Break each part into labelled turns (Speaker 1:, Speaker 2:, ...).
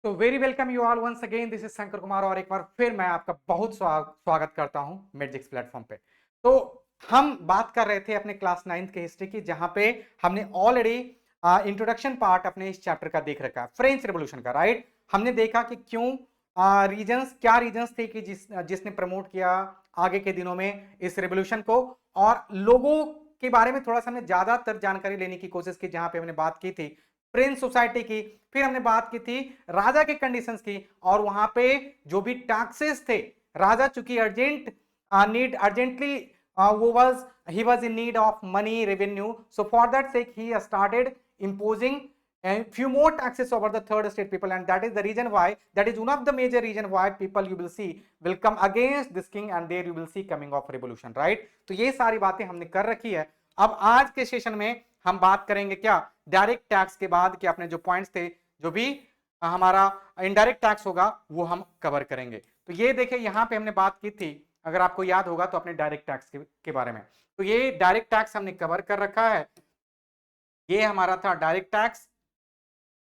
Speaker 1: तो very welcome you all once again. This is Shankar Kumar और एक बार फिर मैं आपका बहुत स्वागत करता हूं मेडजिक्स प्लेटफॉर्म पे। तो हम बात कर रहे थे अपने क्लास 9th के हिस्ट्री की, जहां पे हमने ऑलरेडी इंट्रोडक्शन पार्ट अपने इस चैप्टर का देख रखा है, फ्रेंच रेवोल्यूशन का। राइट, हमने देखा कि क्यों रीजंस, क्या रीजंस थे कि जिसने प्रमोट किया आगे के दिनों में इस रेवोल्यूशन को, और लोगों के बारे में थोड़ा सा हमने ज्यादातर जानकारी लेने की कोशिश की, जहां पे हमने बात की थी प्रिंस सोसाइटी की, फिर हमने बात की थी राजा के कंडीशंस की, और वहां पे जो भी टैक्सेस थे, राजा चूंकि अर्जेंटली वो was he was in need of money revenue, so for that sake he started imposing and few more taxes over the third estate people, and that is the reason why, that is one of the major reason why people you will see will come against this king, and there you will see coming of revolution. right, तो ये सारी बातें हमने कर रखी है। अब आज के सेशन में हम बात करेंगे क्या, डायरेक्ट टैक्स के बाद के अपने जो पॉइंट्स थे, जो भी हमारा इनडायरेक्ट टैक्स होगा वो हम कवर करेंगे। तो ये देखिए, यहां पे हमने बात की थी, अगर आपको याद होगा तो अपने डायरेक्ट टैक्स के बारे में। तो ये डायरेक्ट टैक्स हमने कवर कर रखा है। ये हमारा था डायरेक्ट टैक्स,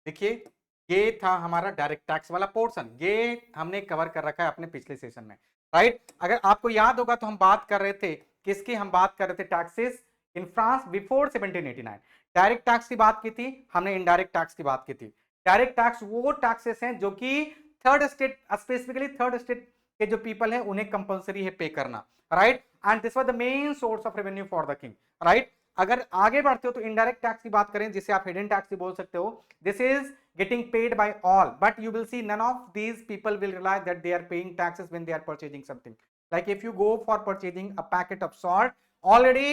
Speaker 1: देखिए ये था हमारा डायरेक्ट टैक्स वाला पोर्शन, ये हमने कवर कर रखा है अपने पिछले सेशन में। राइट, अगर आपको याद होगा तो हम बात कर रहे थे किसकी, हम बात कर रहे थे taxes in France before 1789। Direct tax की बात की थी हमने, इनडायरेक्ट टैक्स की बात की थी। डायरेक्ट टैक्स वो टैक्सेस हैं जो कि third state, specifically third state के जो पीपल है उन्हें कंपल्सरी है पे करना। Right, and this was the main source of revenue for the king. Right, अगर आगे बढ़ते हो तो इनडायरेक्ट टैक्स की बात करें, जिसे आप हिडन टैक्स भी बोल सकते हो, this is getting paid by all, but you will see none of these people will realize that they are paying taxes when they are purchasing something. Like if you go for purchasing a packet of salt, already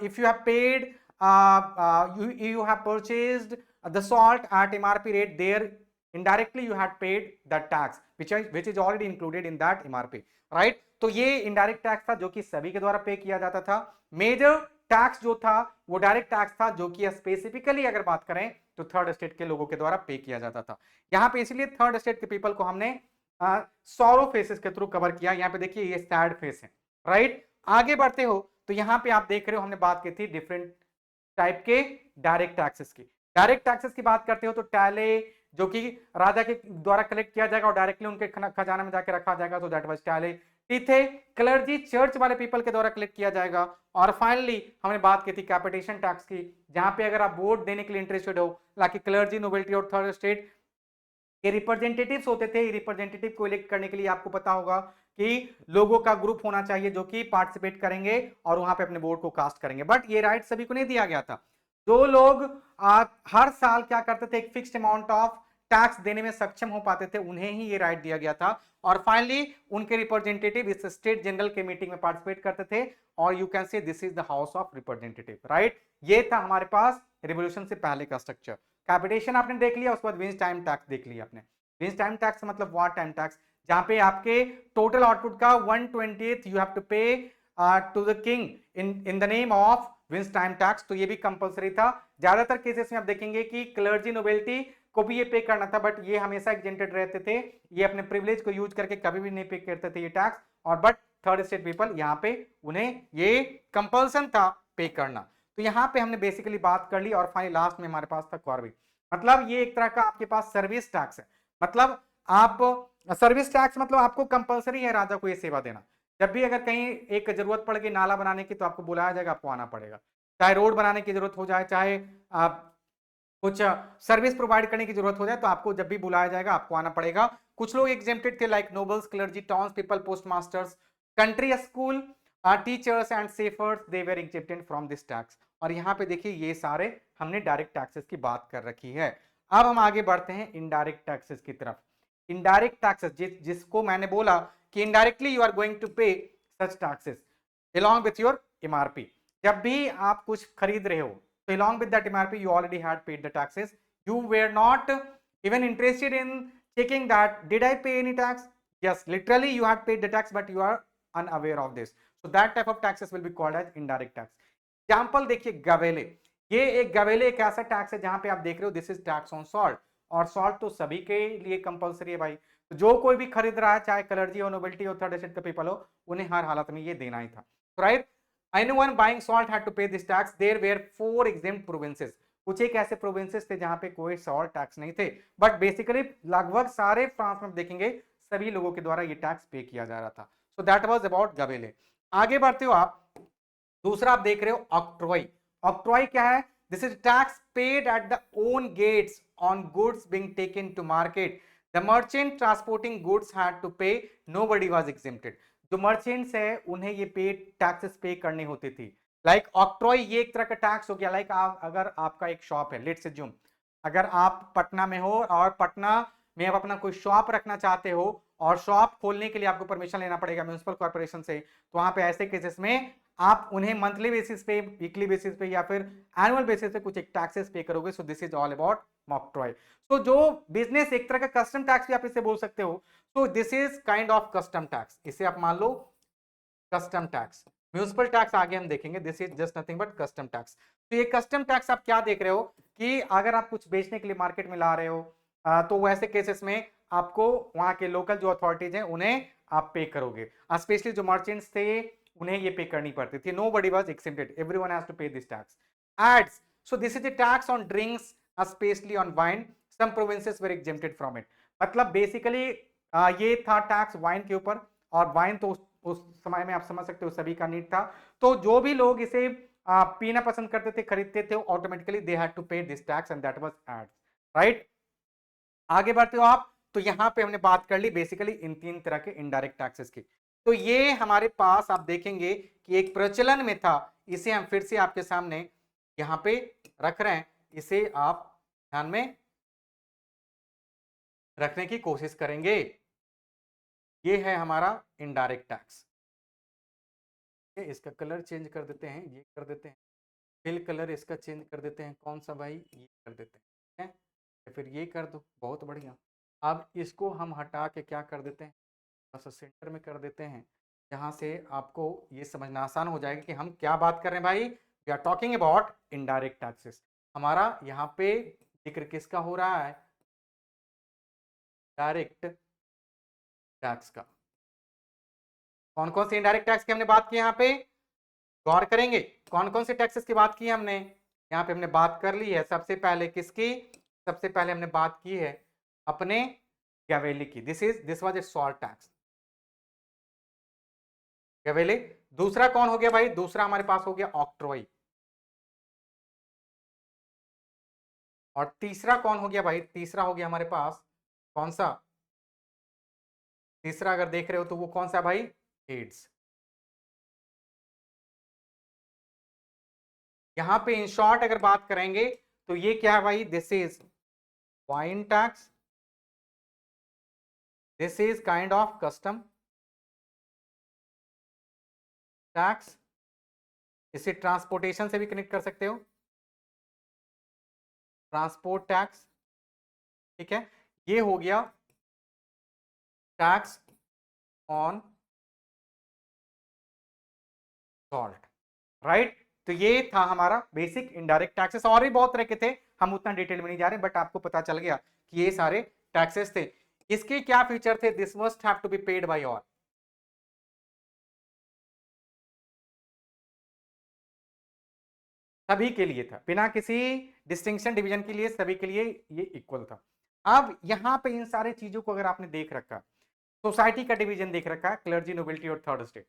Speaker 1: if you have paid you have purchased the salt at MRP rate, there indirectly you had paid that tax which is already included in that MRP. right, तो ये indirect tax था जो कि सभी के द्वारा पे किया जाता था। मेजर टैक्स जो था वो डायरेक्ट टैक्स था, जो कि स्पेसिफिकली अगर बात करें तो थर्ड स्टेट के लोगों के द्वारा पे किया जाता था। यहां पे इसलिए थर्ड स्टेट के पीपल को हमने सॉरो फेसेस के थ्रू कवर किया। यहां पे देखिए ये सैड फेस है। राइट, आगे बढ़ते हो तो यहां पे आप देख रहे हो हमने बात की थी डिफरेंट टाइप के डायरेक्ट टैक्सेस की। डायरेक्ट टैक्सेस की बात करते हो तो टैले, जो कि राजा के द्वारा कलेक्ट किया जाएगा और डायरेक्टली उनके खजाना में जाके रखा जाएगा, तो दैट वाज टैले। टीथे, क्लर्जी, चर्च वाले पीपल के द्वारा कलेक्ट किया जाएगा। और फाइनली हमने बात की थी कैपिटेशन टैक्स की, जहां पे अगर आप वोट देने के लिए इंटरेस्टेड हो, लाइक क्लर्जी, नोबिलिटी और थर्ड स्टेट के रिप्रेजेंटेटिव्स होते थे। रिप्रेजेंटेटिव को इलेक्ट करने के लिए आपको पता होगा कि लोगों का ग्रुप होना चाहिए जो कि पार्टिसिपेट करेंगे और वहां पे अपने वोट को कास्ट करेंगे। बट ये राइट सभी को नहीं दिया गया था। जो लोग हर साल क्या करते थे, एक फिक्स्ड अमाउंट ऑफ टैक्स देने में सक्षम हो पाते थे, उन्हें ही ये राइट दिया गया था। और फाइनली उनके रिप्रेजेंटेटिव इस स्टेट जनरल के मीटिंग में पार्टिसिपेट करते थे, और you can say this is the house of representative. Right, ये था हमारे पास रिवोल्यूशन से पहले का स्ट्रक्चर। कैपिटेशन आपने देख लिया, उसके बाद विंस टाइम टैक्स देख लिया आपने। विंस टाइम टैक्स मतलब वॉर टाइम टैक्स, जहां पे आपके टोटल आउटपुट का 1/20 you have to pay to the king in the name of विंस टाइम टैक्स। तो ये भी कंपलसरी था। ज्यादातर केसेस में आप देखेंगे कि क्लर्जी, नोबिलिटी को भी ये पे करना था, बट ये हमेशा एग्जेंटेड रहते थे, ये अपने प्रिविलेज को यूज करके कभी भी नहीं पे करते थे ये टैक्स। और बट थर्ड स्टेट पीपल यहाँ पे उन्हें ये कंपल्सन था पे करना। तो यहाँ पे हमने बेसिकली बात कर ली। और फाइनली लास्ट में हमारे पास था कॉर्बी, मतलब ये एक तरह का आपके पास सर्विस टैक्स है। मतलब आप सर्विस टैक्स मतलब आपको कंपलसरी है राजा को ये सेवा देना। जब भी अगर कहीं एक जरूरत पड़ गई नाला बनाने की, तो आपको बुलाया जाएगा, आपको आना पड़ेगा। चाहे रोड बनाने की जरूरत हो जाए, चाहे आप कुछ सर्विस प्रोवाइड करने की जरूरत हो जाए, तो आपको जब भी बुलाया जाएगा आपको आना पड़ेगा। कुछ लोग एग्जेम्प्टेड थे, like nobles, clergy, townspeople, postmasters, country school teachers and serfs, they were exempted from this tax. और यहाँ पे देखिए ये सारे हमने डायरेक्ट टैक्सेस की बात कर रखी है। अब हम आगे बढ़ते हैं इनडायरेक्ट टैक्सेस की तरफ। इनडायरेक्ट टैक्सेस जिसको मैंने बोला कि indirectly you are going to pay such taxes along with your MRP। जब भी आप कुछ खरीद रहे हो, so along with that MRP you already had paid the taxes. You were not even interested in checking that did I pay any tax? Yes, literally you had paid the tax, but you are unaware of this. So that type of taxes will be called as indirect tax. Example देखिए, गवेले। ये एक गवेले एक ऐसा tax है जहां पे आप देख रहे हो this is tax on salt, और सॉल्ट तो सभी के लिए कंपलसरी है भाई। तो जो कोई भी खरीद रहा है, चाहे क्लर्जी हो, नोबिलिटी हो, थर्ड स्टेट के पीपल हो, उन्हें हर हालत में ये देना ही था। Right, anyone buying salt had to pay this tax. There were 4 exempt provinces. कुछ एक ऐसे प्रोविंसेस थे जहां पे कोई सॉल्ट टैक्स नहीं थे, बट बेसिकली लगभग सारे फ्रांस में देखेंगे सभी लोगों के द्वारा ये टैक्स पे किया जा रहा था। So that was about gabelle. आगे बढ़ते हो आप, दूसरा आप देख रहे हो ऑक्ट्रॉय। ऑक्ट्रॉय क्या है? This is tax paid at the own gates on goods being taken to market. The merchant transporting goods had to pay, nobody was exempted. जो मर्चेंट्स है उन्हें ये पे टैक्सेस पे करनी होती थी। लाइक ऑक्ट्रॉय ये एक तरह का टैक्स हो गया। लाइक आप, अगर आपका एक शॉप है, लेट्स अज्यूम अगर आप पटना में हो और पटना में आप अपना कोई शॉप रखना चाहते हो और शॉप खोलने के लिए आपको परमिशन लेना पड़ेगा म्युनिसिपल कॉर्पोरेशन से, तो वहां पे ऐसे केसेस में आप उन्हें मंथली बेसिस पे, वीकली बेसिस पे या फिर एनुअल बेसिस पे कुछ एक टैक्सेस पे करोगे। सो this is all about octroi. तो जो बिजनेस एक तरह का कस्टम टैक्स भी आप इसे बोल सकते हो। तो this is kind of custom tax, इसे आप मान लो कस्टम टैक्स। म्युनिसिपल टैक्स आगे हम देखेंगे, this is just nothing but custom tax. तो ये कस्टम टैक्स आप क्या देख रहे हो कि अगर आप कुछ बेचने के लिए मार्केट में ला रहे हो तो वैसे केसेस में आपको वहां के लोकल जो अथॉरिटीज हैं उन्हें आप पे करोगे। स्पेशली जो मर्चेंट्स थे उन्हें ये पे करनी पड़ती थी। Nobody was exempted, everyone has to pay this tax. Aides, so this is the tax on drinks, specially on wine, some provinces were exempted from it. मतलब बेसिकली ये था टैक्स वाइन के ऊपर, और वाइन तो उस समय में आप समझ सकते हो सभी का नीड था। तो जो भी लोग इसे पीना पसंद करते थे, खरीदते थे, automatically they had to pay this tax and that was aids, right. आगे बढ़ते हो आप, तो यहां पे हमने बात कर ली बेसिकली इन तीन तरह के इनडायरेक्ट टैक्सेस की। तो ये हमारे पास आप देखेंगे कि एक प्रचलन में था, इसे हम फिर से आपके सामने यहां पे रख रहे हैं, इसे आप ध्यान में रखने की कोशिश करेंगे। ये है हमारा इनडायरेक्ट टैक्स। इसका कलर चेंज कर देते हैं, ये कर देते हैं, फिल कलर इसका चेंज कर देते हैं, कौन सा भाई, ये कर देते हैं, या फिर ये कर दो, बहुत बढ़िया। अब इसको हम हटा के क्या कर देते हैं, बस सेंटर में कर देते हैं, जहां से आपको ये समझना आसान हो जाएगा कि हम क्या बात कर रहे हैं भाई। We are talking about indirect taxes. हमारा यहाँ पे जिक्र किसका हो रहा है, डायरेक्ट टैक्स का। कौन कौन से इनडायरेक्ट टैक्स की हमने बात की यहाँ पे, गौर करेंगे कौन कौन से टैक्सेस की बात की हमने यहाँ पे। हमने बात कर ली है सबसे पहले किसकी, सबसे पहले हमने बात की है अपने गवेली की। This was a salt tax, gabelle. दूसरा कौन हो गया भाई, दूसरा हमारे पास हो गया ऑक्ट्रॉय। और तीसरा कौन हो गया भाई, तीसरा हो गया हमारे पास कौन सा, तीसरा अगर देख रहे हो तो वो कौन सा भाई, एड्स। यहां पे इन शॉर्ट अगर बात करेंगे तो ये क्या है भाई, this is wine tax, this is kind of custom tax. इसे ट्रांसपोर्टेशन से भी कनेक्ट कर सकते हो, ट्रांसपोर्ट टैक्स, ठीक है। ये हो गया टैक्स ऑन सॉल्ट, राइट। तो ये था हमारा बेसिक इनडायरेक्ट टैक्सेस। और भी बहुत तरह के थे, हम उतना डिटेल में नहीं जा रहे, बट आपको पता चल गया कि ये सारे टैक्सेस थे। इसके क्या फीचर थे, this must have to be paid by all, सभी के लिए था, बिना किसी डिस्टिंक्शन डिवीजन के लिए, सभी के लिए ये इक्वल था। अब यहां पे इन सारे चीजों को अगर आपने देख रखा, सोसाइटी का डिवीजन देख रखा है, क्लर्जी, नोबिलिटी और थर्ड स्टेट।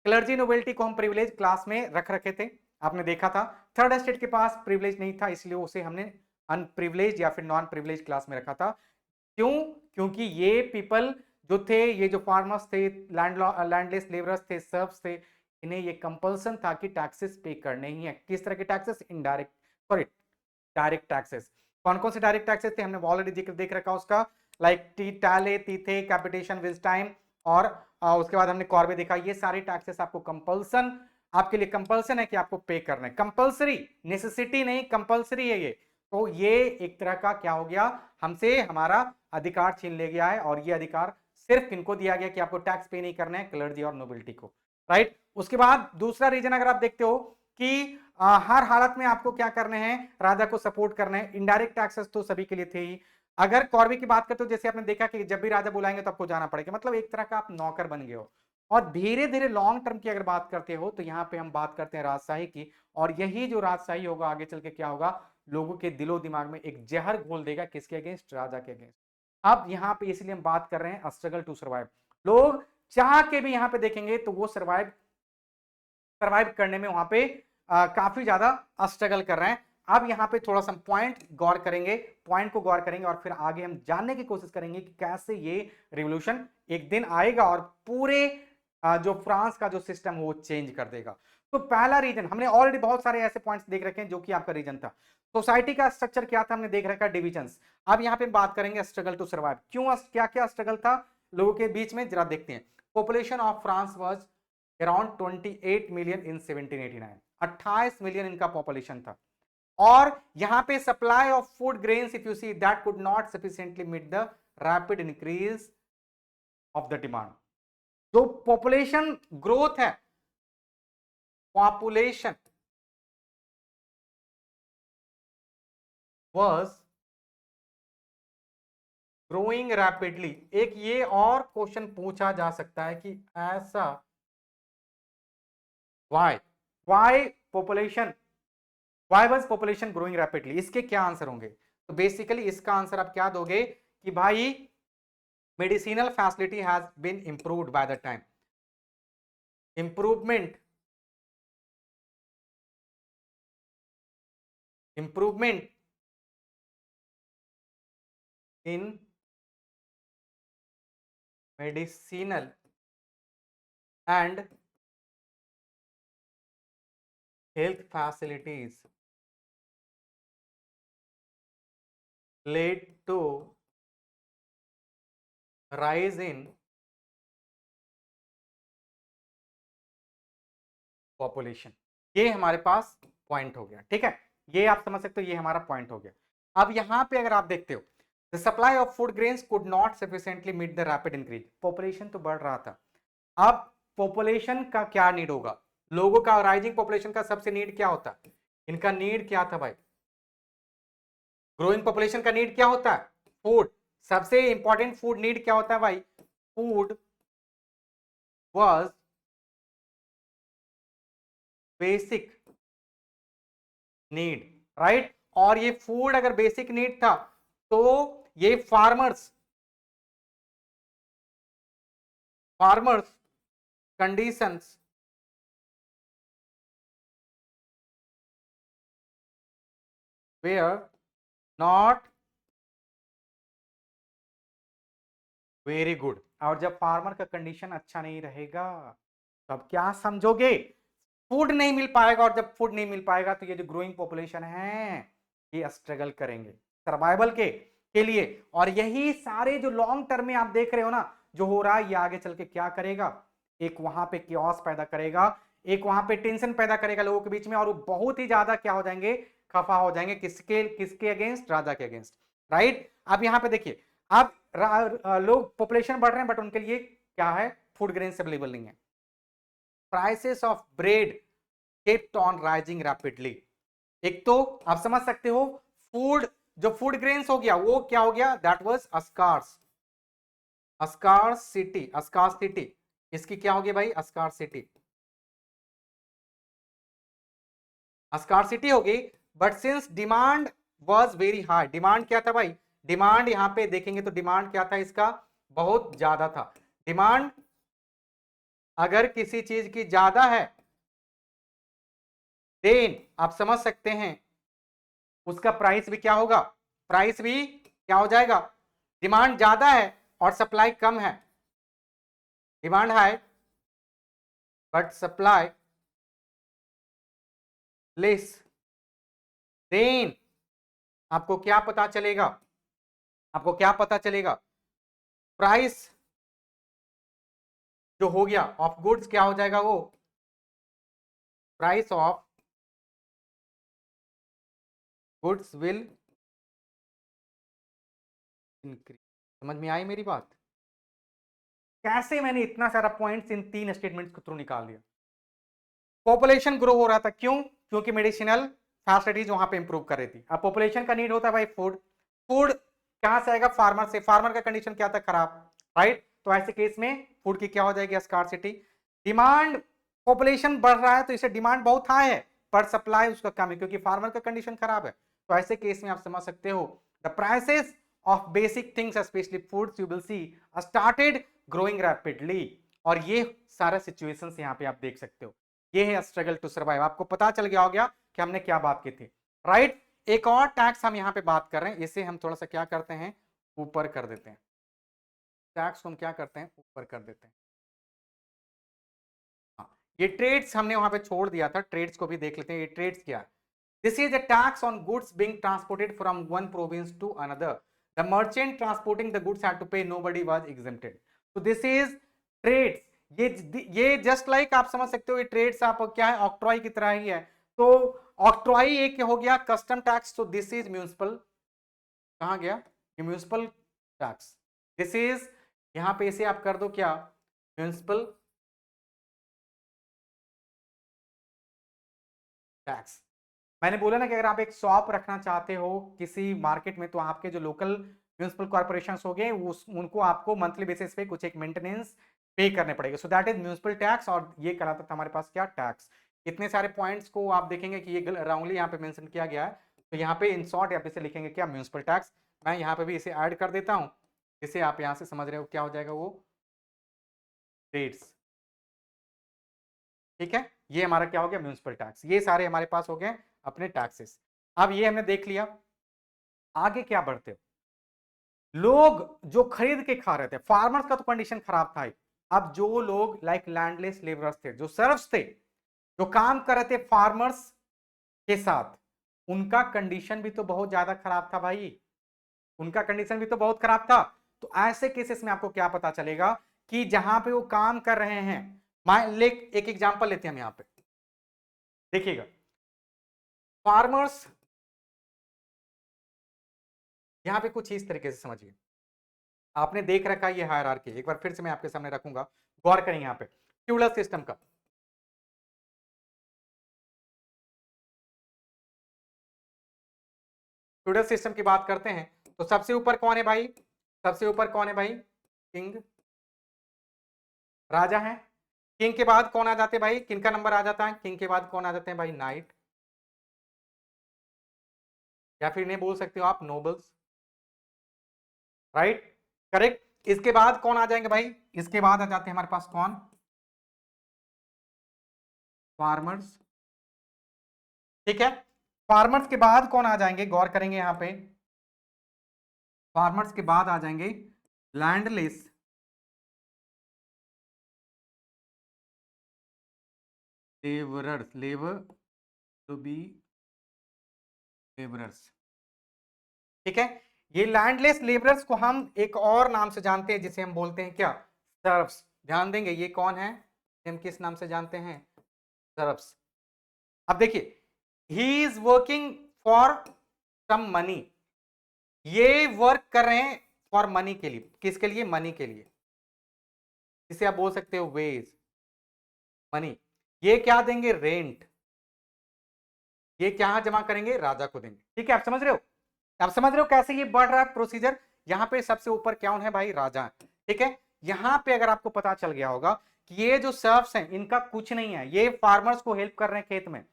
Speaker 1: क्लर्जी नोबिलिटी को हम प्रिविलेज क्लास में रख रखे थे, आपने देखा था। थर्ड स्टेट के पास प्रिविलेज नहीं था, इसलिए उसे हमने अनप्रिविलेज या फिर नॉन प्रिविलेज क्लास में रखा था। क्यों? क्योंकि ये पीपल जो थे, ये जो फार्मर्स थे, लैंडलेस लेबरर्स थे, सर्व्स थे, इन्हें ये कंपल्सन था कि टैक्सेस पे करने ही है। किस तरह के taxes, indirect, sorry direct taxes. कौन कौन से डायरेक्ट टैक्सेस थे, हमने ऑलरेडी जिक्र देख रखा उसका, लाइक टाले, तीथे, कैपिटेशन, विज टाइम, और उसके बाद हमने कॉर्बे देखा। ये सारे टैक्सेस आपको कंपल्सन, आपके लिए कंपल्सन है कि आपको पे करना है, कंपल्सरी, नेसेसिटी नहीं, कंपल्सरी है ये। तो ये एक तरह का क्या हो गया, हमसे हमारा अधिकार छीन ले गया है, और ये अधिकार सिर्फ किनको दिया गया कि आपको टैक्स पे नहीं करना है, क्लर्जी और नोबिलिटी को, राइट। उसके बाद दूसरा रीजन अगर आप देखते हो कि हर हालत में आपको क्या करने हैं, राजा को सपोर्ट करना है। इनडायरेक्ट टैक्सेस तो सभी के लिए थे ही। अगर कॉर्बी की बात करते हो, जैसे आपने देखा कि जब भी राजा बुलाएंगे तो आपको जाना पड़ेगा, मतलब एक तरह का आप नौकर बन गए हो। और धीरे धीरे लॉन्ग टर्म की अगर बात करते हो तो यहाँ पे हम बात करते हैं राजशाही की, और यही जो राजशाही होगा आगे चल के क्या होगा, लोगों के दिलो दिमाग में एक जहर घोल देगा, किसके अगेंस्ट? राजा के अगेंस्ट। अब यहाँ पे इसलिए हम बात कर रहे हैं स्ट्रगल टू सर्वाइव। लोग चाह के भी यहाँ पे देखेंगे तो वो सर्वाइव करने में वहां पे काफी ज्यादा स्ट्रगल कर रहे हैं। अब यहाँ पे थोड़ा सा पॉइंट गौर करेंगे, पॉइंट को गौर करेंगे और फिर आगे हम जानने की कोशिश करेंगे कि कैसे ये रिवॉल्यूशन एक दिन आएगा और पूरे जो फ्रांस का जो सिस्टम है वो चेंज कर देगा। तो पहला रीजन, हमने ऑलरेडी बहुत सारे ऐसे पॉइंट्स देख रखे हैं जो कि आपका रीजन था। सोसाइटी का स्ट्रक्चर क्या था, हमने देख रखा, डिविजन्स। अब यहाँ पे बात करेंगे स्ट्रगल टू सर्वाइव। क्यों, क्या क्या स्ट्रगल था लोगों के बीच में, जरा देखते हैं। Population of France was around 28 million in 1789, 28 million इनका पॉपुलेशन था। और यहां पे supply of food grains, if you see, that could not sufficiently meet the rapid increase of the demand. जो पॉपुलेशन ग्रोथ है, पॉपुलेशन was ग्रोइंग रैपिडली। एक ये और क्वेश्चन पूछा जा सकता है कि ऐसा why population, why was population growing rapidly, इसके क्या आंसर होंगे? तो बेसिकली इसका आंसर आप क्या दोगे कि भाई medicinal facility has been improved by the time. Improvement in medicinal and health facilities led to rise in population। ये हमारे पास पॉइंट हो गया, ठीक है, ये आप समझ सकते हो, ये हमारा पॉइंट हो गया। अब यहां पे अगर आप देखते हो, the supply of food grains could not sufficiently meet the rapid increase. Population तो बढ़ रहा था, अब पॉपुलेशन का क्या नीड होगा, लोगों का, राइजिंग पॉपुलेशन का सबसे नीड क्या होता है, इनका नीड क्या था भाई? ग्रोइंग पॉपुलेशन का नीड क्या होता है? फूड। सबसे इंपॉर्टेंट फूड नीड क्या होता है भाई? Food was basic need, right. और ये फूड अगर बेसिक नीड था तो ये farmers conditions were not very good. और जब फार्मर का कंडीशन अच्छा नहीं रहेगा तब क्या समझोगे? फूड नहीं मिल पाएगा, और जब फूड नहीं मिल पाएगा तो ये जो ग्रोइंग पॉपुलेशन है ये स्ट्रगल करेंगे सर्वाइवल के लिए। और यही सारे जो लॉन्ग टर्म में आप देख रहे हो ना जो हो रहा है, ये आगे चल के क्या करेगा? एक वहां पे कियोस पैदा करेगा, एक वहां पे टेंशन पैदा करेगा लोगों के बीच में, और वो बहुत ही ज्यादा क्या हो जाएंगे? खफा हो जाएंगे। किसके अगेंस्ट? राजा के अगेंस्ट, राइट। अब यहां पे देखिए, अब लोग पॉपुलेशन बढ़ रहे हैं बट उनके लिए क्या है? फूड ग्रेन्स अवेलेबल नहीं है। Prices of bread kept on rising rapidly। एक तो आप समझ सकते हो, फूड, जो फूड ग्रेन्स हो गया वो क्या हो गया? That was a scarcity. इसकी क्या हो गया भाई? अस्कार्सिटी हो गई। But since demand was very high, demand क्या था भाई? डिमांड यहां पे देखेंगे तो डिमांड क्या था इसका? बहुत ज्यादा था। डिमांड अगर किसी चीज की ज्यादा है देन आप समझ सकते हैं उसका प्राइस भी क्या होगा? प्राइस भी क्या हो जाएगा? डिमांड ज्यादा है और सप्लाई कम है, demand high but supply less, then आपको क्या पता चलेगा? प्राइस जो हो गया ऑफ गुड्स क्या हो जाएगा? वो price of goods will increase. समझ में आई मेरी बात? कैसे मैंने इतना सारा पॉइंट्स इन 3 स्टेटमेंट्स के थ्रू निकाल दिया। पॉपुलेशन ग्रो हो रहा था, क्यों? क्योंकि मेडिसिनल फैसिलिटीज वहां पे इंप्रूव कर रही थी। अब पॉपुलेशन का नीड होता है भाई फूड कहां से आएगा? फार्मर से। फार्मर का कंडीशन क्या था? खराब, राइट। तो ऐसे केस में फूड की क्या हो जाएगी? स्कार्सिटी। डिमांड, पॉपुलेशन बढ़ रहा है तो इसे डिमांड बहुत हाई है पर सप्लाई उसका कम है क्योंकि फार्मर का कंडीशन खराब है। तो ऐसे केस में आप समझ सकते हो the prices of basic things specially foods you will see started growing rapidly. और ये सारा सिचुएशंस यहाँ पे आप देख सकते हो, ये है स्ट्रगल टू सर्वाइव। आपको पता चल गया होगा कि हमने क्या बात की थी, राइट। एक और टैक्स हम यहाँ पे बात कर रहे हैं, इसे हम थोड़ा सा क्या करते हैं, ऊपर कर देते हैं। टैक्स को हम क्या करते हैं, ऊपर कर देते हैं। हाँ, ये ट्रेड्स हमने वहां पे छोड़ दिया था, ट्रेड्स को भी देख लेते हैं। ये ट्रेड्स क्या है? This is a tax on goods being transported from one province to another. The merchant transporting the goods had to pay, nobody was exempted. So this is trades. ये जस्ट लाइक आप समझ सकते हो, ये trades आप क्या है, octroi की तरह ही है। तो ऑक्ट्रॉय एक हो गया कस्टम टैक्स, तो दिस इज म्यूनिसिपल, कहां गया ये म्यूनिसिपल टैक्स। दिस इज, यहां पे इसे आप कर दो क्या, म्यूनिसिपल टैक्स। मैंने बोला ना कि अगर आप एक शॉप रखना चाहते हो किसी मार्केट में, तो आपके जो लोकल म्यूनिसिपल कॉर्पोरेशन हो गए उनको आपको मंथली बेसिस पे कुछ एक मेंटेनेंस पे करने पड़ेगा। So that is municipal tax, और ये कहलाता था हमारे पास क्या, टैक्स। इतने सारे पॉइंट्स को आप देखेंगे कि ये राउंडली यहाँ पे मेंशन किया गया है, तो यहाँ पे इन शॉर्ट आप इसे लिखेंगे क्या, म्यूनिसिपल टैक्स। मैं यहाँ पे भी इसे ऐड कर देता हूँ, इसे आप यहाँ से समझ रहे हो क्या हो जाएगा, वो रेट्स। ठीक है, ये हमारा क्या हो गया, म्यूनिसिपल टैक्स। ये सारे हमारे पास हो गए अपने टैक्सेस। अब ये हमने देख लिया, आगे क्या बढ़ते हो, लोग जो खरीद के खा रहे थे, फार्मर्स का तो कंडीशन खराब था ही। अब जो लोग लाइक लैंडलेस लेबरर्स थे, जो सर्व्स थे, जो काम कर रहे थे फार्मर्स के साथ, उनका कंडीशन भी तो बहुत ज्यादा खराब था भाई, उनका कंडीशन भी तो बहुत खराब था। तो ऐसे केसेस में आपको क्या पता चलेगा कि जहां पे वो काम कर रहे हैं, एक एग्जांपल लेते हैं हम यहां पे, देखिएगा। फार्मर्स, यहां पे कुछ इस तरीके से समझिए, आपने देख रखा है ये हायरार्की, एक बार फिर से मैं आपके सामने रखूंगा, गौर करें यहां पे फ्यूडल सिस्टम का। फ्यूडल सिस्टम की बात करते हैं तो सबसे ऊपर कौन है भाई, सबसे ऊपर कौन है भाई, किंग, राजा है। किंग के बाद कौन आ जाते हैं भाई, किंग का नंबर आ जाता है, किंग के बाद कौन आ जाते हैं भाई, नाइट, या फिर इन्हें बोल सकते हो आप नोबल्स, राइट, करेक्ट। इसके बाद कौन आ जाएंगे भाई, इसके बाद आ जाते हैं हमारे पास कौन, फार्मर्स। ठीक है, फार्मर्स के बाद कौन आ जाएंगे, गौर करेंगे यहां पे, फार्मर्स के बाद आ जाएंगे landless labourers, labour to be labourers. ठीक है, ये लैंडलेस लेबरर्स को हम एक और नाम से जानते हैं, जिसे हम बोलते हैं क्या, सर्व्स। ध्यान देंगे ये कौन है, हम किस नाम से जानते हैं, सर्व्स। अब देखिए, he is working for some money, ये वर्क कर रहे हैं फॉर मनी के लिए, किसके लिए, मनी के लिए, जिसे आप बोल सकते हो वेज, मनी। ये क्या देंगे, रेंट, ये क्या जमा करेंगे, राजा को देंगे। ठीक है, आप समझ रहे हो, आप समझ रहे हो कैसे ये बढ़ रहा है प्रोसीजर। यहां पे सबसे ऊपर कौन है भाई, राजा है। ठीक है, यहां पे अगर आपको पता चल गया होगा कि ये जो सर्व्स हैं इनका कुछ नहीं है, ये फार्मर्स को हेल्प कर रहे हैं खेत में।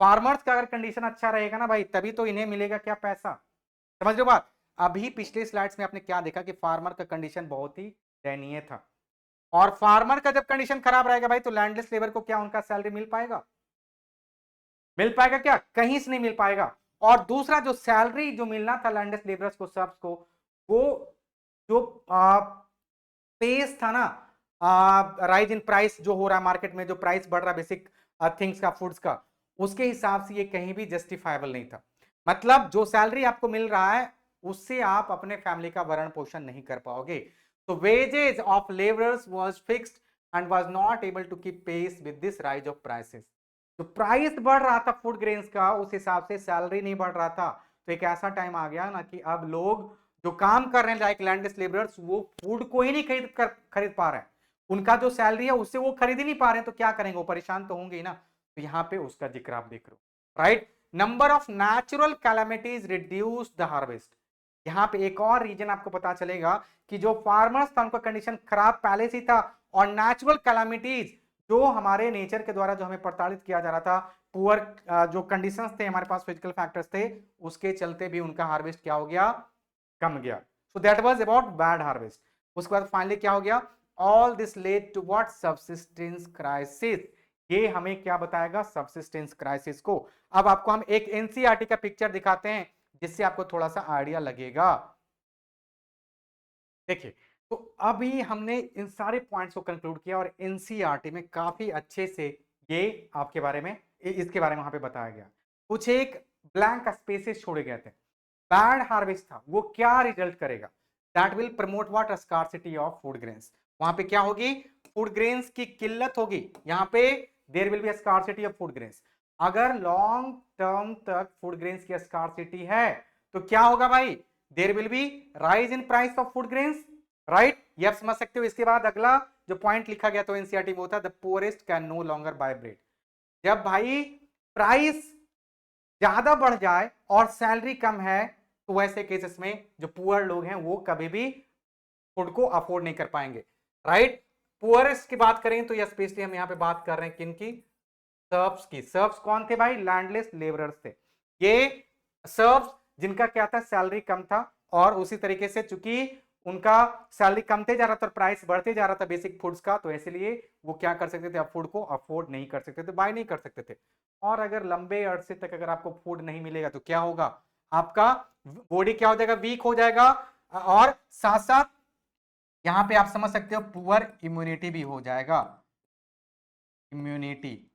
Speaker 1: फार्मर्स का अगर कंडीशन अच्छा रहेगा ना भाई, तभी तो इन्हें मिलेगा क्या, पैसा। समझ रहे हो बात। अभी पिछले स्लाइड्स में आपने क्या देखा कि फार्मर का कंडीशन बहुत ही दयनीय था, और फार्मर का जब कंडीशन खराब रहेगा भाई, तो लैंडलेस लेबर को क्या उनका सैलरी मिल पाएगा, मिल पाएगा क्या, कहीं से नहीं मिल पाएगा। और दूसरा, जो सैलरी जो मिलना था लैंडलेस लेबरर्स को, सर्व्स को, वो जो पेस था ना, राइज इन प्राइस जो हो रहा है मार्केट में, जो प्राइस बढ़ रहा है बेसिक थिंग्स का, फूड्स का, उसके हिसाब से ये कहीं भी जस्टिफाइबल नहीं था। मतलब जो सैलरी आपको मिल रहा है उससे आप अपने फैमिली का भरण पोषण नहीं कर पाओगे। तो wages of labourers was fixed and was not able to keep pace with this rise of prices. जो प्राइस बढ़ रहा था फूड ग्रेन्स का, उस हिसाब से सैलरी नहीं बढ़ रहा था। तो एक ऐसा टाइम आ गया ना कि अब लोग जो काम कर रहे हैं लाइक लैंडलेस लेबरर्स, वो फूड को ही नहीं खरीद पा रहे हैं, उनका जो सैलरी है उससे वो खरीद ही नहीं पा रहे हैं, तो क्या करेंगे, वो परेशान तो होंगे ही ना। तो यहाँ पे उसका जिक्र आप देख रहे हो, right. Number of natural calamities reduce the harvest. यहाँ पे एक और रीजन आपको पता चलेगा कि जो फार्मर्स था उनका कंडीशन खराब पहले से था, और नेचुरल कैलामिटीज जो हमारे नेचर के द्वारा जो हमें प्रताड़ित किया जा रहा था, पुअर जो कंडीशंस थे हमारे पास, फिजिकल फैक्टर्स थे, उसके चलते भी उनका हार्वेस्ट क्या हो गया, कम गया। So that was about bad harvest. उसके बाद फाइनली क्या हो गया, all this led to what, subsistence crisis. ये हमें क्या बताएगा, सबसिस्टेंस क्राइसिस को। अब आपको हम एक एनसीईआरटी का पिक्चर दिखाते हैं जिससे आपको थोड़ा सा आइडिया लगेगा। देखिए, तो अभी हमने इन सारे पॉइंट्स को कंक्लूड किया और एनसीईआरटी में काफी अच्छे से ये आपके बारे में, इसके बारे में वहां पे बताया गया। कुछ एक ब्लैंक स्पेसेस छोड़े गए थे। बैड हार्वेस्ट था, वो क्या रिजल्ट करेगा, that will promote what, scarcity of food grains. वहां पे क्या होगी, फूड ग्रेन्स की किल्लत होगी। यहां पे there will be scarcity of food grains. अगर लॉन्ग टर्म तक फूड ग्रेन्स की स्कार्सिटी है तो क्या होगा भाई, there will be rise in price of food grains, right. ये आप समझ सकते हो। इसके बाद अगला जो पॉइंट लिखा गया तो एनसीईआरटी में होता है, the poorest can no longer buy bread. जब भाई प्राइस ज्यादा बढ़ जाए और सैलरी कम है तो वैसे केसेस में जो पुअर लोग हैं वो कभी भी फूड को अफोर्ड नहीं कर पाएंगे, राइट। पुअरेस्ट की बात करें तो यह स्पेशली हम यहां पे बात कर रहे हैं किनकी, सर्ब्स की। सर्ब्स कौन थे भाई, लैंडलेस लेबरर्स थे। ये सर्ब्स जिनका क्या था, सैलरी कम था, और उसी तरीके से चूंकि उनका सैलरी कमते जा रहा था और प्राइस बढ़ते जा रहा था बेसिक फूड्स का, तो इसलिए वो क्या कर सकते थे, फूड को अफोर्ड नहीं कर सकते थे, बाय नहीं कर सकते थे। और अगर लंबे अरसे तक अगर आपको फूड नहीं मिलेगा तो क्या होगा, आपका बॉडी क्या हो जाएगा, वीक हो जाएगा, और साथ साथ यहां पे आप समझ सकते हो पुअर इम्यूनिटी भी हो जाएगा। इम्यूनिटी,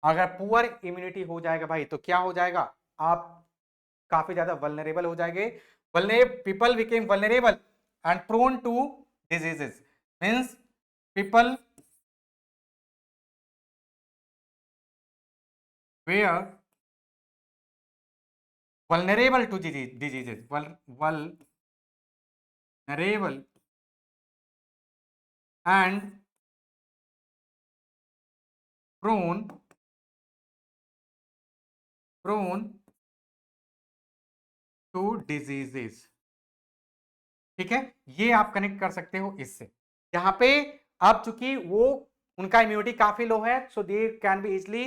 Speaker 1: अगर पुअर इम्यूनिटी हो जाएगा भाई तो क्या हो जाएगा, आप काफी ज्यादा वल्नरेबल हो जाएंगे। People became vulnerable and prone to diseases, means people were vulnerable to diseases, vulnerable and prone to diseases। ठीक है, ये आप कनेक्ट कर सकते हो इससे। यहां पे अब चूंकि वो उनका इम्यूनिटी काफी लो है, so they can be easily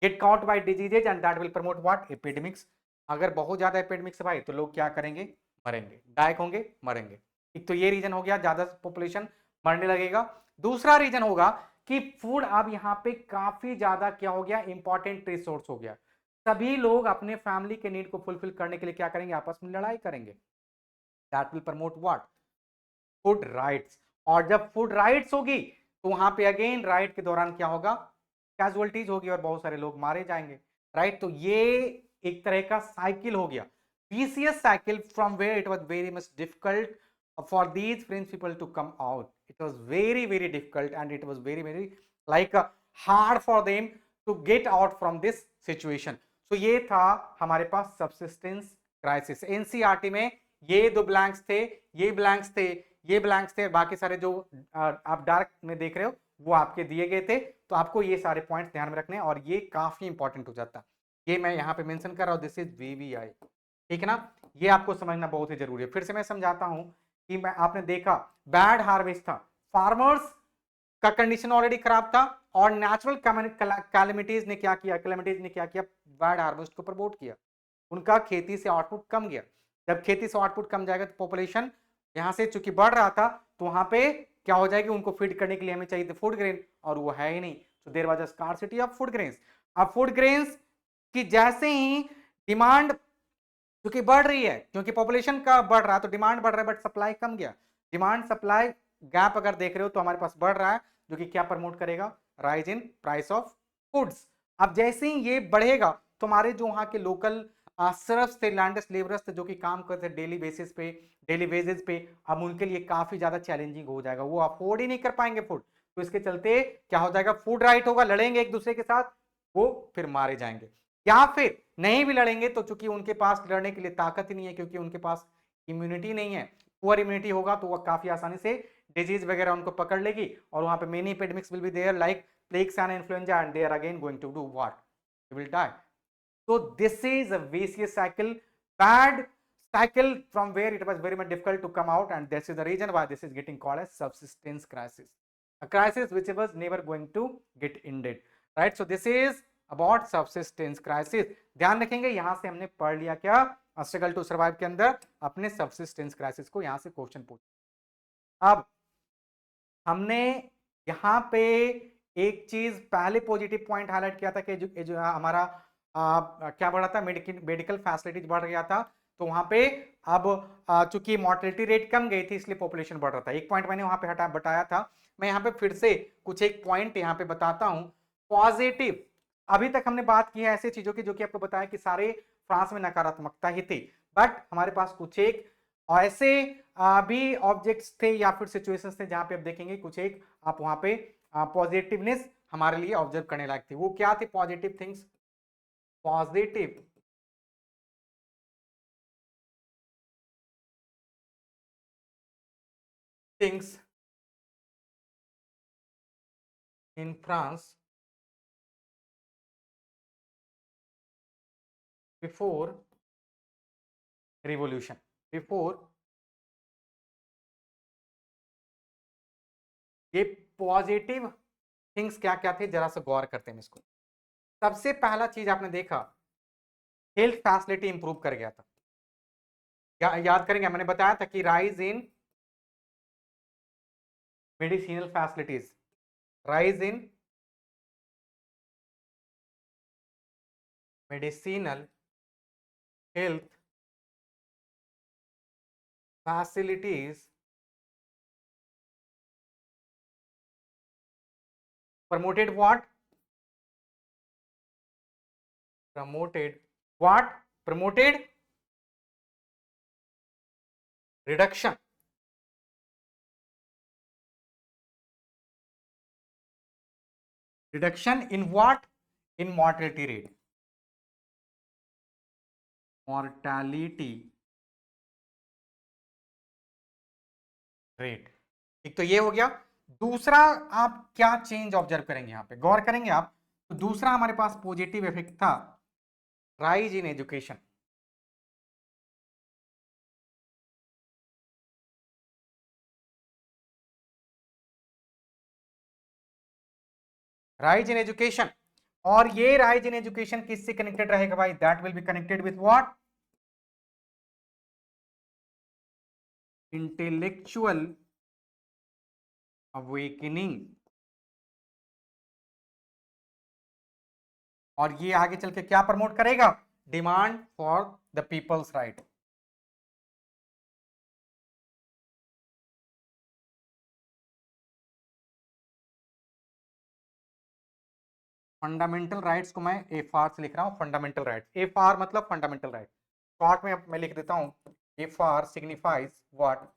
Speaker 1: get caught by diseases and that will promote what, epidemics. अगर बहुत ज्यादा एपिडेमिक्स है भाई तो लोग क्या करेंगे, मरेंगे, डायक होंगे, मरेंगे। एक तो ये रीजन हो गया, ज्यादा पॉपुलेशन मरने लगेगा। दूसरा रीजन होगा कि फूड अब यहाँ पे काफी ज्यादा क्या हो गया, इंपॉर्टेंट रिसोर्स हो गया। सभी लोग अपने फैमिली के नीड को फुलफिल करने के लिए क्या करेंगे, आपस में लड़ाई करेंगे। That will promote what, food rights. और जब फूड राइट्स होगी तो वहां पे अगेन राइट के दौरान क्या होगा, कैजुअलिटीज होगी और बहुत सारे लोग मारे जाएंगे, राइट। तो ये एक तरह का साइकिल हो गया, vicious cycle from where it was very much difficult for these French people to come out. It was very difficult and it was very like hard for them to get out from this situation. So ये था हमारे पास subsistence crisis। NCERT में ये दो blanks थे, ये blanks थे, ये ब्लैंक्स थे, बाकी सारे जो आप डार्क में देख रहे हो वो आपके दिए गए थे। तो आपको ये सारे पॉइंट्स ध्यान में रखने और ये काफी इंपॉर्टेंट हो जाता है। ये मैं यहाँ पे मेंशन कर रहा हूँ, दिस इज वीवीआई, ठीक है ना। ये आपको समझना बहुत ही जरूरी है। फिर से मैं समझाता हूँ कि मैं आपने देखा बैड हार्वेस्ट था, फार्मर्स का कंडीशन ऑलरेडी खराब था, और नेचुरल कैलेमिटीज ने क्या किया, बैड हार्वेस्ट को प्रमोट किया। उनका खेती से आउटपुट कम गया। जब खेती से आउटपुट कम जाएगा तो पॉपुलेशन यहां से चूंकि बढ़ रहा था तो वहां पे क्या हो जाएगी, उनको फीड करने के लिए हमें चाहिए थे फूड ग्रेन, और वो है ही नहीं। तो there was a scarcity of food grains. अब फूड ग्रेन्स की जैसे ही डिमांड क्योंकि बढ़ रही है, क्योंकि पॉपुलेशन का बढ़ रहा है तो डिमांड बढ़ रहा है, बट सप्लाई कम गया। डिमांड सप्लाई गैप अगर देख रहे हो तो हमारे पास बढ़ रहा है, जो कि क्या प्रमोट करेगा, rise in price of foods. अब जैसे ही ये बढ़ेगा तो हमारे जो वहां के लोकल सर्व्स थे, लैंडलेस लेबरर्स थे, जो कि काम करते थे डेली बेसिस पे, डेली वेजेस पे, अब उनके लिए काफी ज्यादा चैलेंजिंग हो जाएगा, वो अफोर्ड ही नहीं कर पाएंगे फूड। तो इसके चलते क्या हो जाएगा, फूड राइट होगा, लड़ेंगे एक दूसरे के साथ, वो फिर मारे जाएंगे। या फिर नहीं भी लड़ेंगे तो चूंकि उनके पास लड़ने के लिए ताकत ही नहीं है, क्योंकि उनके पास इम्यूनिटी नहीं है। पुअर इम्यूनिटी होगा तो वह काफी आसानी से डिजीज वगैरह उनको पकड़ लेगी, और वहां पे many epidemics will be there like plagues and influenza, and they are again going to do what, they will die. So this is a vicious cycle, bad cycle from where it was very much difficult to come out, and this is the reason why this is getting called as subsistence crisis, a crisis which was never going to get ended. Right. So this is about subsistence crisis. ध्यान रखेंगे, यहां से हमने पढ़ लिया क्या, struggle to survive के अंदर अपने सबसिस्टेंस क्राइसिस को यहां से क्वेश्चन पूछ। अब हमने यहां पे एक चीज पहले पॉजिटिव पॉइंट हाईलाइट किया था कि जो हमारा क्या बढ़ा था, मेडिकल फैसिलिटीज बढ़ गया था। तो वहां पे अब चूंकि मोर्टेलिटी रेट कम गई थी इसलिए पॉपुलेशन बढ़ रहा था। एक पॉइंट मैंने वहां पे हटा बताया था। मैं यहाँ पे फिर से कुछ एक पॉइंट यहाँ पे बताता हूं पॉजिटिव। अभी तक हमने बात की है ऐसी चीजों की जो कि आपको बताया कि सारे फ्रांस में नकारात्मकता ही थी, बट हमारे पास कुछ एक ऐसे भी ऑब्जेक्ट्स थे या फिर सिचुएशंस थे जहां पे आप देखेंगे कुछ एक आप वहां पे पॉजिटिवनेस हमारे लिए ऑब्जर्व करने लायक थी। वो क्या थे positive things? Positive things in France before revolution. Before ये पॉजिटिव थिंग्स क्या क्या थे जरा सा गौर करते हैं इसको। सबसे पहला चीज आपने देखा, हेल्थ फैसिलिटी इंप्रूव कर गया था। याद करेंगे मैंने बताया था कि rise in medicinal facilities, rise in medicinal health facilities promoted what? Promoted what? Promoted reduction. Reduction in what? In mortality rate. Mortality rate. एक तो ये हो गया। दूसरा आप क्या चेंज ऑब्जर्व करेंगे, यहां पे गौर करेंगे आप, तो दूसरा हमारे पास पॉजिटिव इफेक्ट था rise in education. Rise in education, और ये राइज इन एजुकेशन किससे कनेक्टेड रहेगा भाई? That will be connected with what? Intellectual awakening. और ये आगे चल के क्या प्रमोट करेगा? Demand for the people's right. Fundamental rights को मैं एफ आर से लिख रहा हूं, फंडामेंटल राइट्स। एफ आर मतलब फंडामेंटल राइट। शॉर्ट में मैं लिख देता हूं, F R signifies what?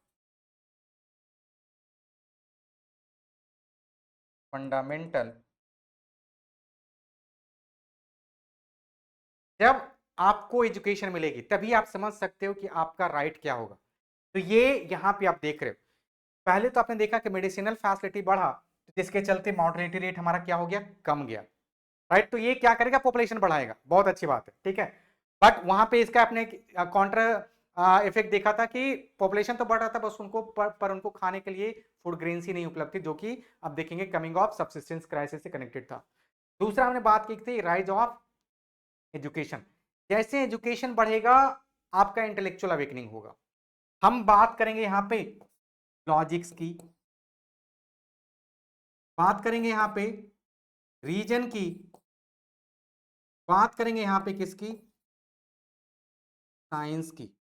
Speaker 1: Fundamental. जब आपको एजुकेशन मिलेगी तभी आप समझ सकते हो कि आपका राइट क्या होगा। तो ये यहां पे आप देख रहे हो, पहले तो आपने देखा कि मेडिसिनल फैसिलिटी बढ़ा, तो जिसके चलते मॉर्टेलिटी रेट हमारा क्या हो गया? कम गया, राइट। तो ये क्या करेगा? पॉपुलेशन बढ़ाएगा, बहुत अच्छी बात है, ठीक है। बट वहां पे इसका अपने काउंटर इफेक्ट देखा था कि पॉपुलेशन तो बढ़ रहा था, बस उनको पर उनको खाने के लिए फूड ग्रेन्स ही नहीं उपलब्ध थी, जो कि अब देखेंगे कमिंग ऑफ सबसिस्टेंस क्राइसिस से कनेक्टेड था। दूसरा हमने बात की थी राइज ऑफ एजुकेशन। जैसे एजुकेशन बढ़ेगा आपका इंटेलेक्चुअल अवेकनिंग होगा। हम बात करेंगे यहां पे लॉजिक्स की, बात करेंगे यहां पे रीजन की, बात करेंगे यहां पे किसकी? साइंस की।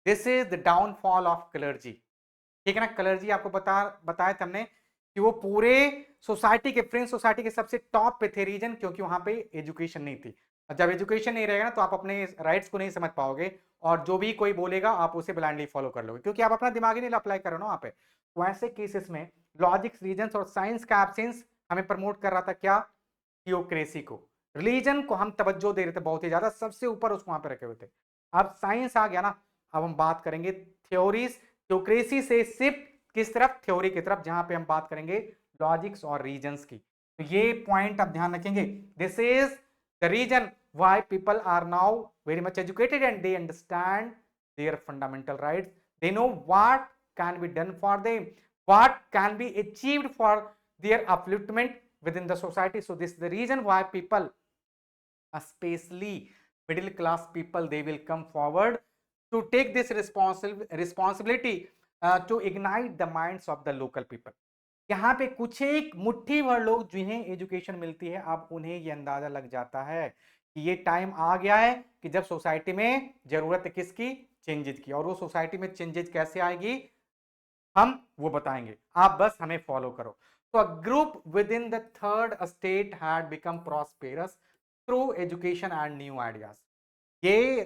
Speaker 1: This is the downfall of clergy, ठीक है ना। क्लर्जी आपको बताया था हमने कि वो पूरे सोसाइटी के, फ्रेंच सोसाइटी के सबसे टॉप पे थे रीजन, क्योंकि वहां पे एजुकेशन नहीं थी। और जब एजुकेशन नहीं रहेगा ना तो आप अपने राइट्स को नहीं समझ पाओगे, और जो भी कोई बोलेगा आप उसे ब्लाइंडली फॉलो कर लोगे, क्योंकि आप अपना दिमाग ही नहीं अप्लाई करो ना वहां पे। तो ऐसे केसेस में लॉजिक्स, रीजन और साइंस का एब्सेंस हमें प्रमोट कर रहा था क्या? थियोक्रेसी को। रिलीजन को हम तवज्जो दे रहे थे बहुत ही ज्यादा, सबसे ऊपर उसको वहां पे रखे हुए थे। अब साइंस आ गया ना, अब हम बात करेंगे थ्योरीज, थियोक्रेसी से शिफ्ट किस तरफ? थ्योरी की तरफ, जहां पे हम बात करेंगे लॉजिक्स और रीजंस की। तो ये पॉइंट आप ध्यान रखेंगे। This is the reason why people are now very much educated and they understand their fundamental rights. They know what can be done for them, what can be achieved for their upliftment within the society. So this is the reason why people, especially middle class people, they will come forward to take this responsibility to ignite the minds of the local people. यहाँ पे कुछ एक मुट्ठी भर लोग जिन्हें education मिलती है, अब उन्हें ये अंदाजा लग जाता है कि ये टाइम आ गया है कि जब सोसाइटी में जरूरत है किसकी, चेंजेस की। और वो सोसाइटी में चेंजेस कैसे आएगी हम वो बताएंगे, आप बस हमें फॉलो करो। तो a group with in the third state had become prosperous through education and new ideas. ये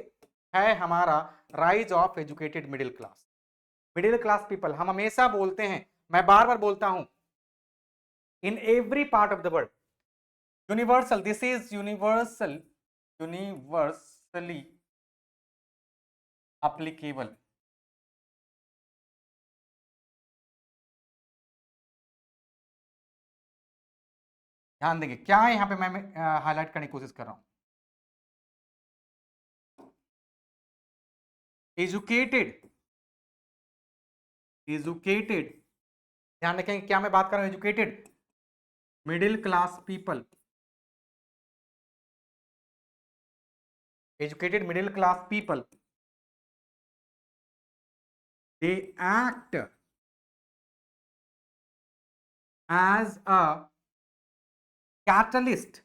Speaker 1: है हमारा rise of educated middle class. Middle class people, हम हमेशा बोलते हैं, मैं बार बार बोलता हूं, in every part of the world, universal, this is universal, universally applicable. ध्यान देंगे क्या है यहां पे, मैं हाईलाइट करने की कोशिश कर रहा हूं। एजुकेटेड, एजुकेटेड, ध्यान रखेंगे क्या मैं बात कर रहा हूं, educated middle class people, educated middle class people, they act as a catalyst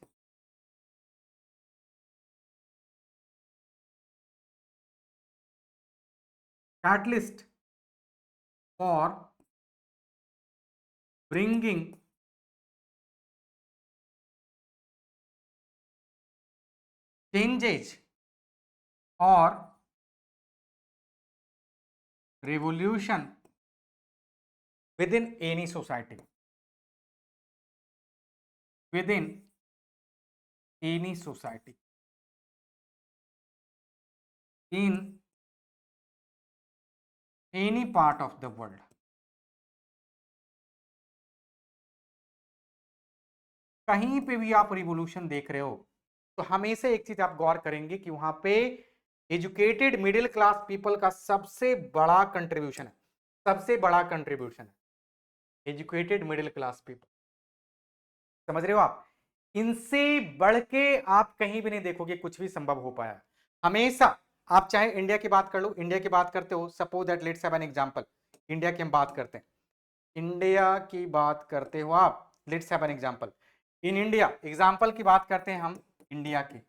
Speaker 1: for bringing changes or revolution within any society, within any society, in any part of the world. कहीं पे भी आप रिवोल्यूशन देख रहे हो तो हमेशा एक चीज आप गौर करेंगे कि वहां पे एजुकेटेड मिडिल क्लास पीपल का सबसे बड़ा कंट्रीब्यूशन है, सबसे बड़ा कंट्रीब्यूशन है एजुकेटेड मिडिल क्लास पीपल। समझ रहे हो आप, इनसे बढ़ के आप कहीं भी नहीं देखोगे कुछ भी संभव हो पाया। हमेशा आप चाहे इंडिया की बात कर लो, इंडिया की बात करते हो, suppose that let's have an example, India की हम बात करते हैं, इंडिया की बात करते हो आप, let's have an example in India, example की बात करते हैं हम इंडिया की,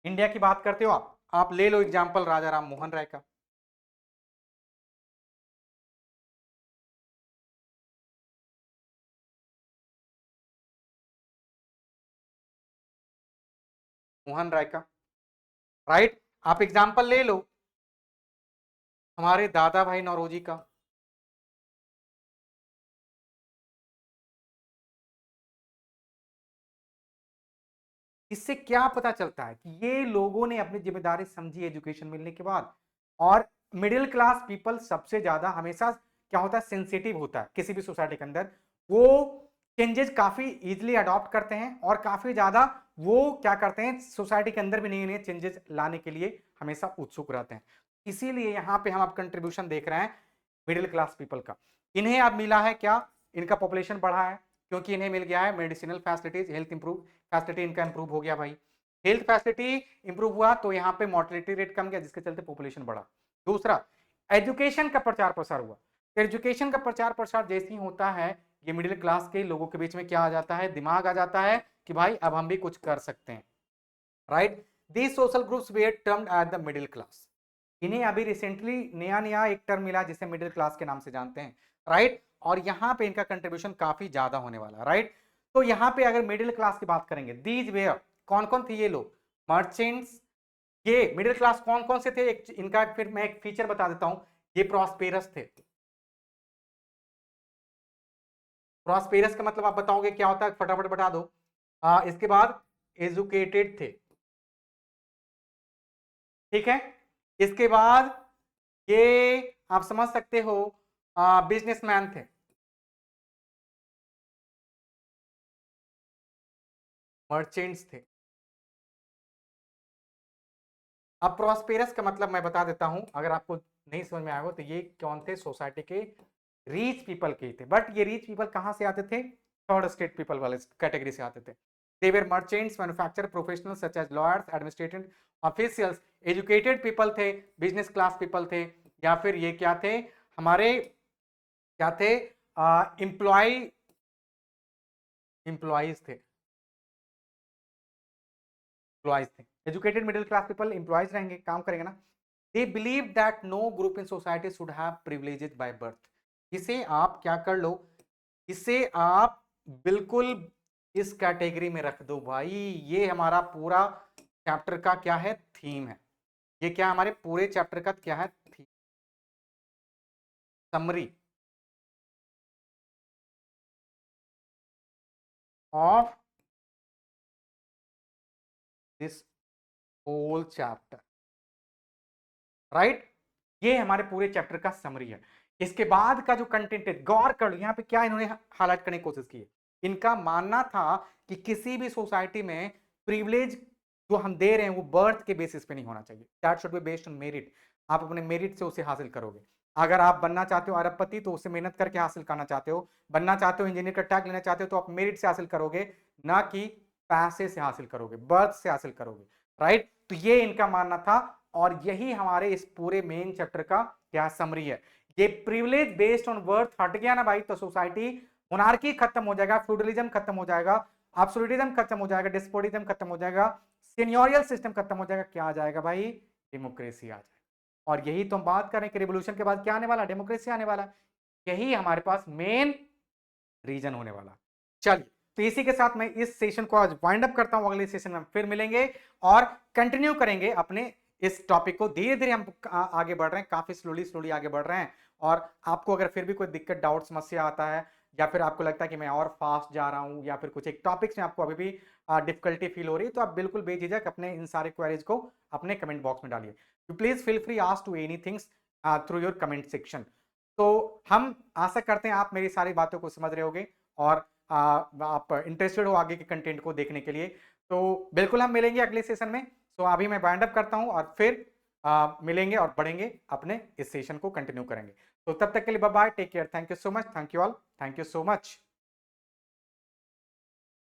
Speaker 1: इंडिया की बात करते हो आप ले लो एग्जांपल राजा राम मोहन राय का। मोहन राय का, राइट। आप एग्जांपल ले लो हमारे दादा भाई नौरोजी का, इससे क्या पता चलता है कि ये लोगों ने अपनी जिम्मेदारी समझी एजुकेशन मिलने के बाद। और मिडिल क्लास पीपल सबसे ज्यादा हमेशा क्या होता है, सेंसिटिव होता है किसी भी सोसाइटी के अंदर, वो चेंजेस काफी इजीली अडॉप्ट करते हैं और काफी ज्यादा वो क्या करते हैं, सोसाइटी के अंदर भी नए नए चेंजेस लाने के लिए हमेशा उत्सुक रहते हैं। इसीलिए यहाँ पे हम अब कंट्रीब्यूशन देख रहे हैं मिडिल क्लास पीपल का। इन्हें अब मिला है क्या, इनका पॉपुलेशन बढ़ा है क्योंकि इन्हें मिल गया है medicinal facilities, health improve facility इनका इंप्रूव हो गया भाई, हेल्थ फैसिलिटी इंप्रूव हुआ तो यहाँ पे मोर्टेलिटी रेट कम गया जिसके चलते पॉपुलेशन बढ़ा। दूसरा, एजुकेशन का प्रचार प्रसार हुआ, तो एजुकेशन का प्रचार प्रसार जैसे ही होता है ये मिडिल क्लास के लोगों के बीच में क्या आ जाता है, दिमाग आ जाता है कि भाई अब हम भी कुछ कर सकते हैं, right. These social groups were termed at the middle class. इन्हें अभी रिसेंटली नया नया एक टर्म मिला जिसे मिडिल क्लास के नाम से जानते हैं, राइट। और यहाँ पे इनका कंट्रीब्यूशन काफी ज्यादा होने वाला, राइट। तो यहाँ पे अगर मिडिल क्लास की बात करेंगे, दीज वेयर, कौन कौन थे ये लोग, मर्चेंट्स, ये मिडिल क्लास कौन कौन से थे, इनका फिर मैं एक फीचर बता देता हूं, ये प्रॉस्पेरस थे। प्रॉस्पेरस का मतलब आप बताओगे क्या होता है, फटाफट बता दो। इसके बाद एजुकेटेड थे, ठीक है। इसके बाद ये आप समझ सकते हो बिजनेसमैन थे, मर्चेंट्स थे। अब प्रॉस्पेरस का मतलब मैं बता देता हूं, अगर आपको नहीं समझ में आएगा तो ये कौन थे, सोसाइटी के रिच पीपल के थे, बट ये रिच पीपल कहां से आते थे? थर्ड स्टेट पीपल वाले कैटेगरी से आते थे। They were merchants, manufacture professional such as lawyers, administrative officials, educated people थे, बिजनेस क्लास पीपल थे, या फिर ये क्या थे? हमारे क्या थे? एम्प्लॉइज थे, एम्प्लॉइज थे। Educated middle class people employees रहेंगे, काम करेंगे ना। They believe that no group in society should have privileges by birth. इसे आप क्या कर लो, इसे आप बिल्कुल इस कैटेगरी में रख दो भाई। ये हमारा पूरा चैप्टर का क्या है? थीम है। ये क्या हमारे पूरे चैप्टर का क्या है? Theme, summary of this whole chapter, right? ये हमारे पूरे चैप्टर का समरी है। इसके बाद का जो कंटेंट है, गौर कर लो यहाँ पे क्या इन्होंने हाईलाइट करने की कोशिश की है। इनका मानना था कि किसी भी सोसाइटी में प्रिविलेज जो हम दे रहे हैं वो बर्थ के बेसिस पे नहीं होना चाहिए। That should be based on merit. आप अपने मेरिट से उसे हासिल करोगे। अगर आप बनना चाहते हो अरबपति तो उसे मेहनत करके हासिल करना चाहते हो। बनना चाहते हो इंजीनियर का टैग लेना चाहते हो तो आप मेरिट से हासिल करोगे, ना कि पैसे से हासिल करोगे, बर्थ से हासिल करोगे, राइट? तो ये इनका मानना था और यही हमारे इस पूरे मेन चैप्टर का क्या समरी है। ये प्रिविलेज बेस्ड ऑन बर्थ हट गया ना भाई, तो सोसाइटी, मोनार्की खत्म हो जाएगा, फ्यूडलिज्म खत्म हो जाएगा, एब्सोल्यूटिज्म खत्म हो जाएगा, डिस्पोटिज्म खत्म हो जाएगा, सीनियोरियल सिस्टम खत्म हो जाएगा। क्या आ जाएगा भाई? डेमोक्रेसी आ जाएगा। और यही तो हम बात करें कि रिवोल्यूशन के बाद क्या आने वाला? डेमोक्रेसी आने वाला। यही हमारे पास मेन रीजन होने वाला। चलिए, तो इसी के साथ मैं इस सेशन को आज वाइंड अप करता हूं। अगले सेशन में फिर मिलेंगे और कंटिन्यू करेंगे अपने इस टॉपिक को। धीरे धीरे हम आगे बढ़ रहे हैं, काफी स्लोली स्लोली आगे बढ़ रहे हैं। और आपको अगर फिर भी कोई दिक्कत, डाउट, समस्या आता है, या फिर आपको लगता है कि मैं और फास्ट जा रहा हूं, या फिर कुछ एक टॉपिक्स में आपको अभी भी डिफिकल्टी फील हो रही है, तो आप बिल्कुल बेझिझक अपने इन सारे क्वेरीज को अपने कमेंट बॉक्स में डालिए। Please feel free ask to any things through your comment section. तो हम आशा करते हैं आप मेरी सारी बातों को समझ रहे होगे और आप इंटरेस्टेड हो आगे के कंटेंट को देखने के लिए। तो बिल्कुल हम मिलेंगे अगले सेशन में। तो अभी मैं वाइंड अप करता हूं और फिर मिलेंगे और बढ़ेंगे, अपने इस सेशन को कंटिन्यू करेंगे। तो तब तक के लिए bye bye, take care, thank you so much, thank you all, thank you so much.